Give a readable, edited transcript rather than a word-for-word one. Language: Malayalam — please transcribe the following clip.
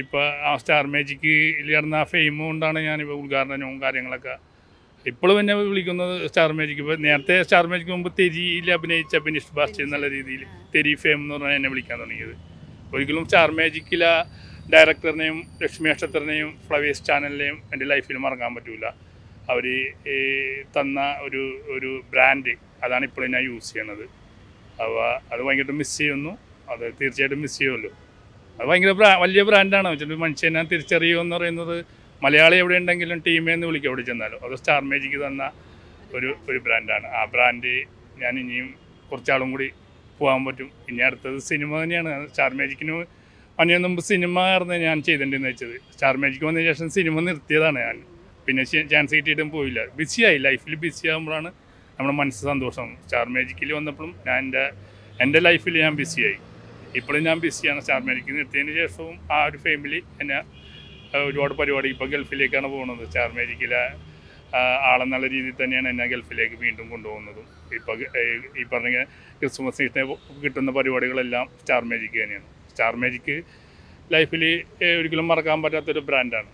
ഇപ്പോൾ ആ സ്റ്റാർ മാജിക്കിൽ നടന്ന ആ ഫെയിം കൊണ്ടാണ് ഞാനിപ്പോൾ ഉദ്ഘാടനവും കാര്യങ്ങളൊക്കെ ഇപ്പോഴും എന്നെ വിളിക്കുന്നത് സ്റ്റാർ മാജിക്. ഇപ്പോൾ നേരത്തെ സ്റ്റാർ മാജിക്ക് മുമ്പ് തെരിയിൽ അഭിനയിച്ച ബിനീഷ് ബാസ്റ്റി എന്നുള്ള രീതിയിൽ തെരി ഫെയിം എന്ന് പറഞ്ഞാൽ എന്നെ വിളിക്കാൻ തുടങ്ങിയത്. ഒരിക്കലും സ്റ്റാർ മാജിക്കിലെ ഡയറക്ടറിനെയും ലക്ഷ്മി നക്ഷത്രനെയും ഫ്ലവേഴ്സ് ചാനലിനെയും എൻ്റെ ലൈഫിൽ മറക്കാൻ പറ്റില്ല. അവർ തന്ന ഒരു ഒരു ബ്രാൻഡ് അതാണ് ഇപ്പോഴും ഞാൻ യൂസ് ചെയ്യണത്. അപ്പോൾ അത് ഭയങ്കരമായിട്ട് മിസ് ചെയ്യുന്നു. അത് തീർച്ചയായിട്ടും മിസ് ചെയ്യുമല്ലോ. അത് ഭയങ്കര വലിയ ബ്രാൻഡാണ്. വെച്ചിട്ട് മനുഷ്യനെ തിരിച്ചറിയുമെന്ന് പറയുന്നത് മലയാളി എവിടെ ഉണ്ടെങ്കിലും ടീമേന്ന് വിളിക്കും എവിടെ ചെന്നാലും. അത് സ്റ്റാർ മാജിക്ക് തന്ന ഒരു ബ്രാൻഡാണ്. ആ ബ്രാൻഡ് ഞാൻ ഇനിയും കുറച്ചാളും കൂടി പോകാൻ പറ്റും. ഇനി അടുത്തത് സിനിമ തന്നെയാണ്. സ്റ്റാർ മാജിക്കിന് വന്നതിന് മുമ്പ് സിനിമ ആയിരുന്നു ഞാൻ ചെയ്തിട്ടുണ്ടെന്ന് വെച്ചത്. സ്റ്റാർ മാജിക്ക് വന്നതിന് ശേഷം സിനിമ നിർത്തിയതാണ് ഞാൻ. പിന്നെ ചാൻസ് കിട്ടിയിട്ടും പോയില്ല. ബിസിയായി, ലൈഫിൽ ബിസി ആകുമ്പോഴാണ് നമ്മുടെ മനസ്സ് സന്തോഷം. സ്റ്റാർ മാജിക്കിൽ വന്നപ്പോഴും ഞാൻ എൻ്റെ ലൈഫിൽ ഞാൻ ബിസിയായി. ഇപ്പോഴും ഞാൻ ബിസിയാണ്. സ്റ്റാർ മാജിക്ക് നിർത്തിയതിന് ശേഷവും ആ ഒരു ഫാമിലി എന്നെ ഒരുപാട് പരിപാടി ഇപ്പോൾ ഗൾഫിലേക്കാണ് പോകുന്നത്. സ്റ്റാർ മാജിക്കിലെ ആളെന്നുള്ള രീതിയിൽ തന്നെയാണ് എന്നെ ഗൾഫിലേക്ക് വീണ്ടും കൊണ്ടുപോകുന്നതും. ഇപ്പോൾ ഈ പറഞ്ഞ ക്രിസ്മസിന് കിട്ടുന്ന പരിപാടികളെല്ലാം സ്റ്റാർ മാജിക്ക് തന്നെയാണ്. സ്റ്റാർ മാജിക്ക് ലൈഫിൽ ഒരിക്കലും മറക്കാൻ പറ്റാത്തൊരു ബ്രാൻഡാണ്.